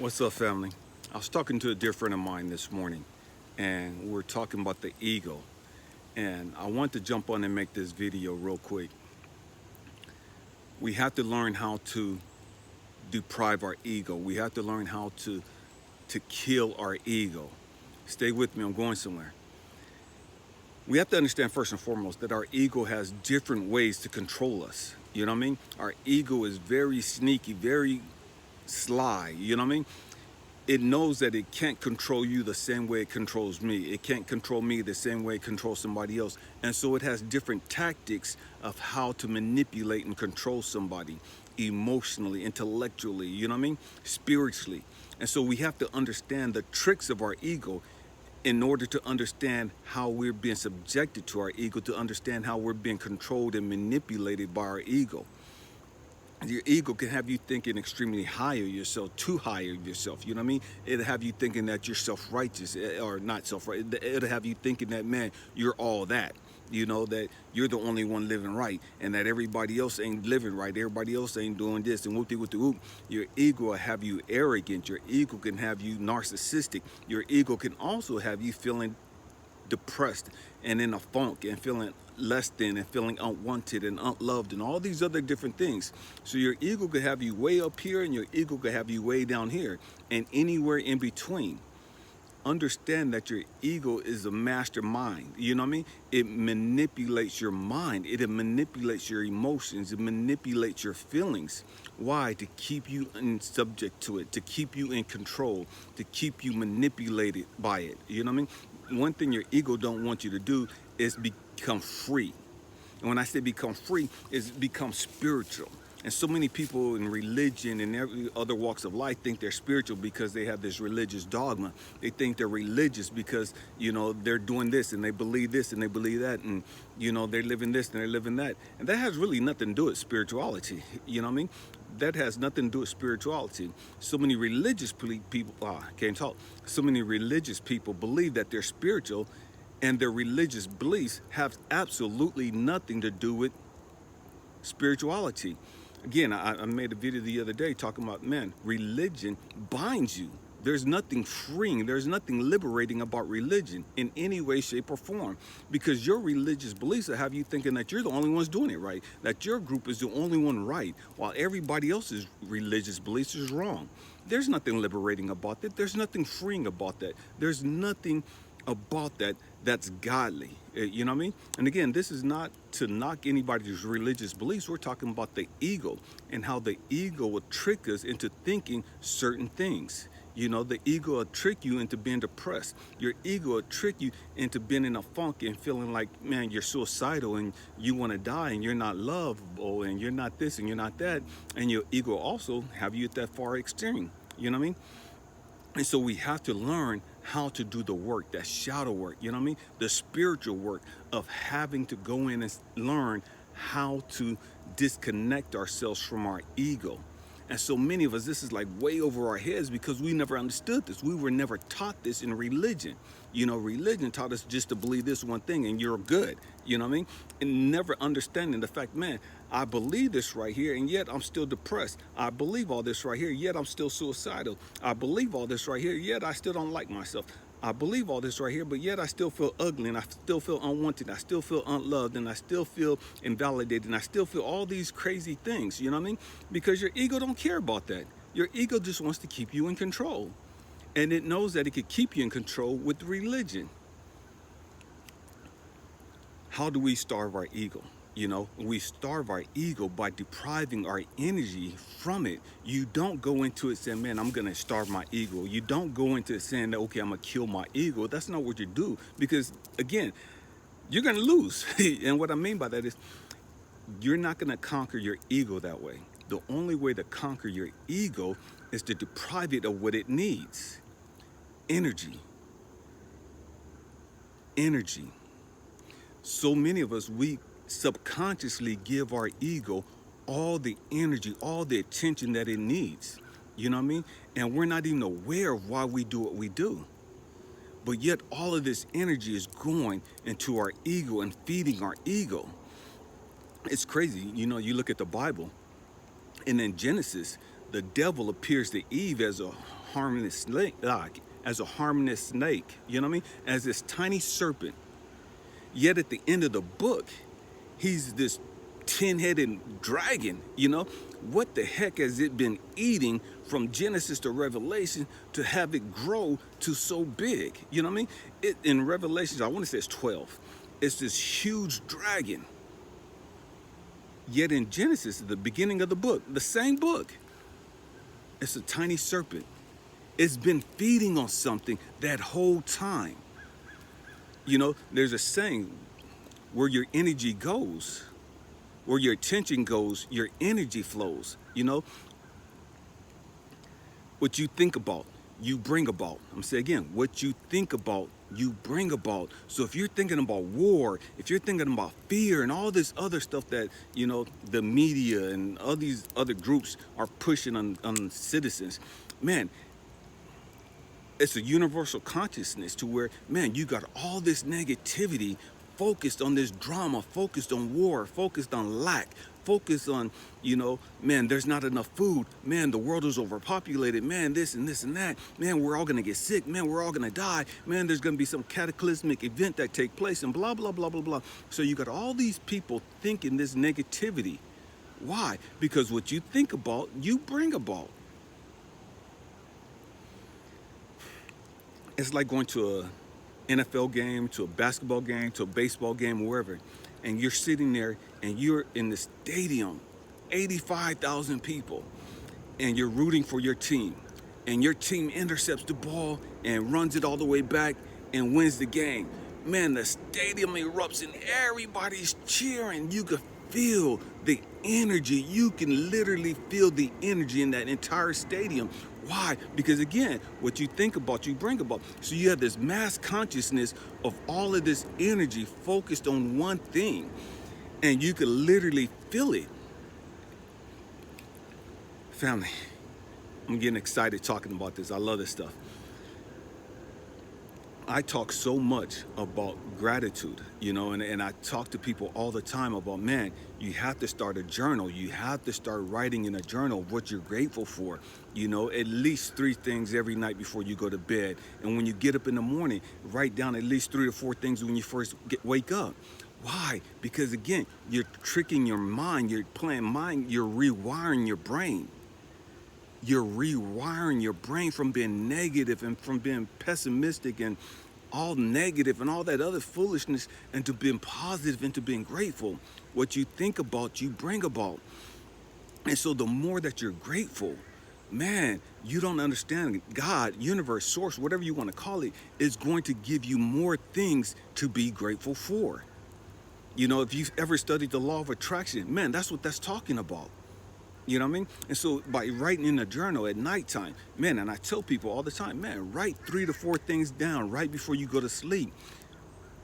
What's up, family? I was talking to a dear friend of mine this morning, and we were talking about the ego. And I want to jump on and make this video real quick. We have to learn how to deprive our ego. We have to learn how to kill our ego. Stay with me, I'm going somewhere. We have to understand first and foremost that our ego has different ways to control us. You know what I mean? Our ego is very sneaky, very sly. You know what I mean? It knows that it can't control you the same way it controls me. It can't control me the same way it controls somebody else. And so it has different tactics of how to manipulate and control somebody emotionally, intellectually, you know what I mean? Spiritually. And so we have to understand the tricks of our ego in order to understand how we're being subjected to our ego, to understand how we're being controlled and manipulated by our ego. Your ego can have you thinking extremely high of yourself, too high of yourself. You know what I mean? It'll have you thinking that you're self-righteous, or not self-righteous. It'll have you thinking that, man, you're all that. You know, that you're the only one living right, and that everybody else ain't living right. Everybody else ain't doing this, and whoop-de-whoop-de-whoop. Your ego will have you arrogant. Your ego can have you narcissistic. Your ego can also have you feeling depressed and in a funk and feeling less than and feeling unwanted and unloved and all these other different things. So your ego could have you way up here and your ego could have you way down here and anywhere in between. Understand that your ego is a mastermind. You know what I mean? It manipulates your mind. It manipulates your emotions. It manipulates your feelings. Why? To keep you subject to it, to keep you in control, to keep you manipulated by it. You know what I mean? One thing your ego don't want you to do is become free. And when I say become free, is become spiritual. And so many people in religion and every other walks of life think they're spiritual because they have this religious dogma. They think they're religious because, you know, they're doing this and they believe this and they believe that, and, you know, they're living this and they're living that. And that has really nothing to do with spirituality. You know what I mean? That has nothing to do with spirituality. So many religious people, can't talk. So many religious people believe that they're spiritual, and their religious beliefs have absolutely nothing to do with spirituality. Again, I made a video the other day talking about, man, religion binds you. There's nothing freeing, there's nothing liberating about religion in any way, shape, or form, because your religious beliefs will have you thinking that you're the only ones doing it right, that your group is the only one right, while everybody else's religious beliefs is wrong. There's nothing liberating about that. There's nothing freeing about that. There's nothing about that that's godly. You know what I mean? And again, this is not to knock anybody's religious beliefs. We're talking about the ego and how the ego will trick us into thinking certain things. You know, the ego will trick you into being depressed. Your ego will trick you into being in a funk and feeling like, man, you're suicidal and you want to die and you're not lovable and you're not this and you're not that. And your ego also have you at that far extreme. You know what I mean? And so we have to learn how to do the work, that shadow work, you know what I mean? The spiritual work of having to go in and learn how to disconnect ourselves from our ego. And so many of us, this is like way over our heads because we never understood this. We were never taught this in religion. You know, religion taught us just to believe this one thing and you're good, you know what I mean? And never understanding the fact, man, I believe this right here and yet I'm still depressed. I believe all this right here, yet I'm still suicidal. I believe all this right here, yet I still don't like myself. I believe all this right here, but yet I still feel ugly and I still feel unwanted. I still feel unloved and I still feel invalidated and I still feel all these crazy things, you know what I mean? Because your ego don't care about that. Your ego just wants to keep you in control. And it knows that it could keep you in control with religion. How do we starve our ego? You know, we starve our ego by depriving our energy from it. You don't go into it saying, man, I'm going to starve my ego. You don't go into it saying that, okay, I'm going to kill my ego. That's not what you do because, again, you're going to lose. And what I mean by that is you're not going to conquer your ego that way. The only way to conquer your ego is to deprive it of what it needs. Energy. Energy. So many of us, we subconsciously give our ego all the energy, all the attention that it needs. You know what I mean? And we're not even aware of why we do what we do. But yet all of this energy is going into our ego and feeding our ego. It's crazy. You know, you look at the Bible and in Genesis, the devil appears to Eve as a harmless snake, you know what I mean? As this tiny serpent. Yet at the end of the book, he's this 10-headed dragon, you know? What the heck has it been eating from Genesis to Revelation to have it grow to so big? You know what I mean? In Revelations, I want to say it's 12. It's this huge dragon. Yet in Genesis, at the beginning of the book, the same book, it's a tiny serpent. It's been feeding on something that whole time. You know, there's a saying, where your energy goes, where your attention goes, your energy flows. You know, what you think about, you bring about. I'm gonna say again, what you think about, you bring about. So if you're thinking about war, if you're thinking about fear and all this other stuff that, you know, the media and all these other groups are pushing on citizens, man, it's a universal consciousness to where, man, you got all this negativity focused on this drama, focused on war, focused on lack, focused on, you know, man, there's not enough food. Man, the world is overpopulated. Man, this and this and that. Man, we're all going to get sick. Man, we're all going to die. Man, there's going to be some cataclysmic event that take place and blah, blah, blah, blah, blah. So you got all these people thinking this negativity. Why? Because what you think about, you bring about. It's like going to a NFL game, to a basketball game, to a baseball game, wherever, and you're sitting there and you're in the stadium, 85,000 people, and you're rooting for your team, and your team intercepts the ball and runs it all the way back and wins the game. Man, the stadium erupts and everybody's cheering. You can feel the energy. You can literally feel the energy in that entire stadium. Why? Because again, what you think about, you bring about. So you have this mass consciousness of all of this energy focused on one thing, and you can literally feel it. Family, I'm getting excited talking about this. I love this stuff. I talk so much about gratitude, you know, and I talk to people all the time about, man, you have to start a journal. You have to start writing in a journal what you're grateful for, you know, at least 3 things every night before you go to bed. And when you get up in the morning, write down at least 3 or 4 things when you first wake up. Why? Because again, you're tricking your mind, you're playing mind, you're rewiring your brain. You're rewiring your brain from being negative and from being pessimistic and all negative and all that other foolishness into being positive, into being grateful. What you think about, you bring about. And so the more that you're grateful, man, you don't understand, God, universe, source, whatever you want to call it, is going to give you more things to be grateful for. You know, if you've ever studied the law of attraction, man, that's what that's talking about. You know what I mean? And so by writing in a journal at nighttime, man, and I tell people all the time, man, write 3 to 4 things down right before you go to sleep.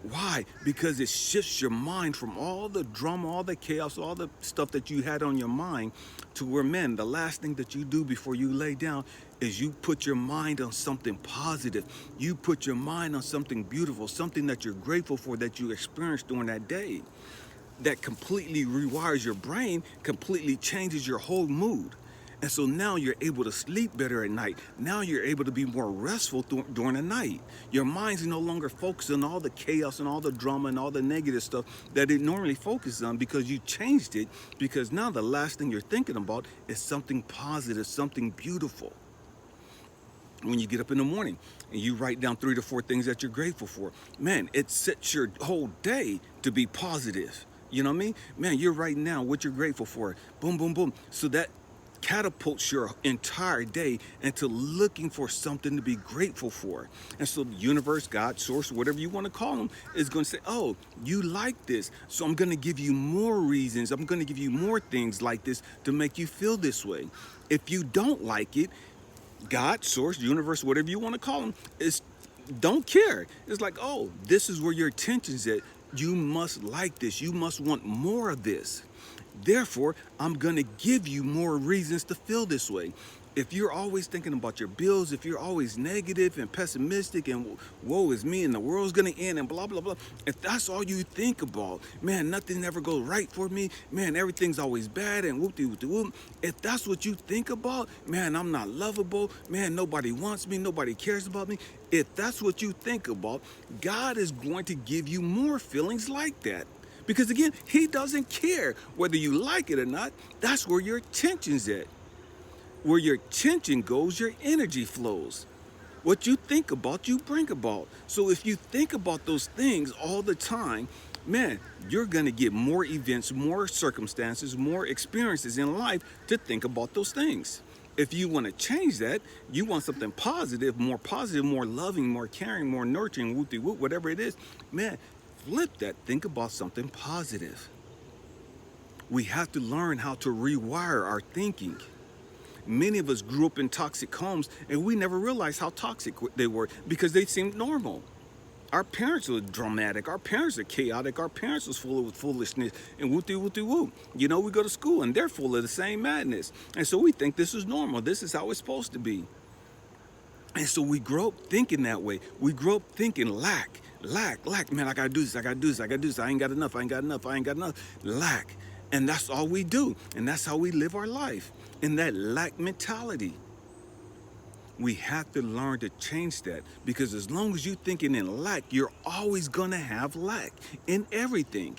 Why? Because it shifts your mind from all the drama, all the chaos, all the stuff that you had on your mind to where, man, the last thing that you do before you lay down is you put your mind on something positive. You put your mind on something beautiful, something that you're grateful for that you experienced during that day. That completely rewires your brain, completely changes your whole mood. And so now you're able to sleep better at night. Now you're able to be more restful during the night. Your mind's no longer focused on all the chaos and all the drama and all the negative stuff that it normally focuses on because you changed it, because now the last thing you're thinking about is something positive, something beautiful. When you get up in the morning and you write down 3 to 4 things that you're grateful for, man, it sets your whole day to be positive. You know what I mean? Man, you're writing down what you're grateful for. Boom, boom, boom. So that catapults your entire day into looking for something to be grateful for. And so the universe, God, source, whatever you want to call them, is going to say, oh, you like this. So I'm going to give you more reasons. I'm going to give you more things like this to make you feel this way. If you don't like it, God, source, universe, whatever you want to call them, is don't care. It's like, oh, this is where your attention's at. You must like this. You must want more of this. Therefore, I'm going to give you more reasons to feel this way. If you're always thinking about your bills, if you're always negative and pessimistic and woe is me and the world's gonna end and blah, blah, blah, if that's all you think about, man, nothing ever goes right for me, man, everything's always bad and whoop-de-whoop-de-whoop. If that's what you think about, man, I'm not lovable, man, nobody wants me, nobody cares about me. If that's what you think about, God is going to give you more feelings like that. Because again, he doesn't care whether you like it or not. That's where your attention's at. Where your attention goes, your energy flows. What you think about, you bring about. So if you think about those things all the time, man, you're going to get more events, more circumstances, more experiences in life to think about those things. If you want to change that, you want something positive, more loving, more caring, more nurturing, whoop-de-whoop, whatever it is, man, flip that. Think about something positive. We have to learn how to rewire our thinking. Many of us grew up in toxic homes and we never realized how toxic they were because they seemed normal. Our parents were dramatic. Our parents are chaotic. Our parents was full of foolishness and whoop-de-whoop-de-whoop. You know, we go to school and they're full of the same madness. And so we think this is normal. This is how it's supposed to be. And so we grow up thinking that way. We grow up thinking lack. Man, I gotta do this, I gotta do this, I gotta do this. I ain't got enough, I ain't got enough, I ain't got enough. Lack. And that's all we do. And that's how we live our life. In that lack mentality. We have to learn to change that, because as long as you're thinking in lack, you're always gonna have lack in everything.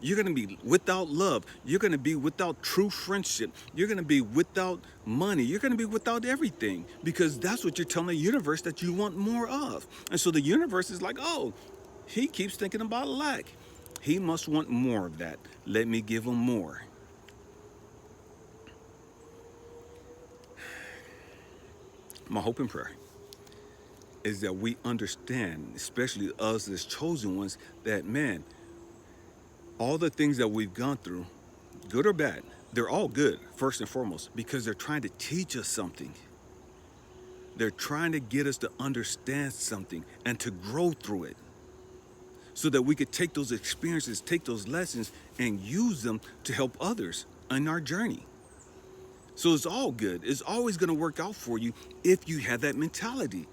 You're gonna be without love. You're gonna be without true friendship. You're gonna be without money. You're gonna be without everything, because that's what you're telling the universe that you want more of. And so the universe is like, oh, he keeps thinking about lack. He must want more of that. Let me give him more. My hope and prayer is that we understand, especially us as chosen ones, that, man, all the things that we've gone through, good or bad, they're all good, first and foremost, because they're trying to teach us something. They're trying to get us to understand something and to grow through it, so that we could take those experiences, take those lessons, and use them to help others in our journey. So it's all good. It's always going to work out for you if you have that mentality.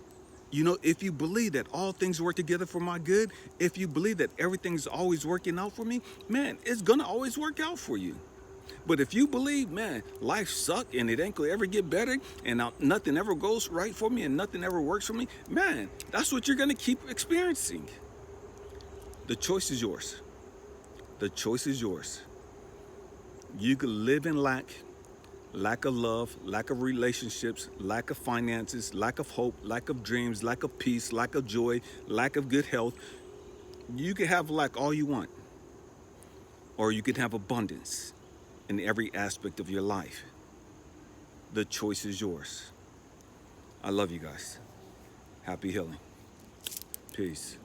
You know, if you believe that all things work together for my good, if you believe that everything's always working out for me, man, it's going to always work out for you. But if you believe, man, life sucks and it ain't going to ever get better and nothing ever goes right for me and nothing ever works for me, man, that's what you're going to keep experiencing. The choice is yours. The choice is yours. You could live in lack of love, lack of relationships, lack of finances, lack of hope, lack of dreams, lack of peace, lack of joy, lack of good health. You can have lack all you want, or you can have abundance in every aspect of your life. The choice is yours. I love you guys. Happy healing. Peace.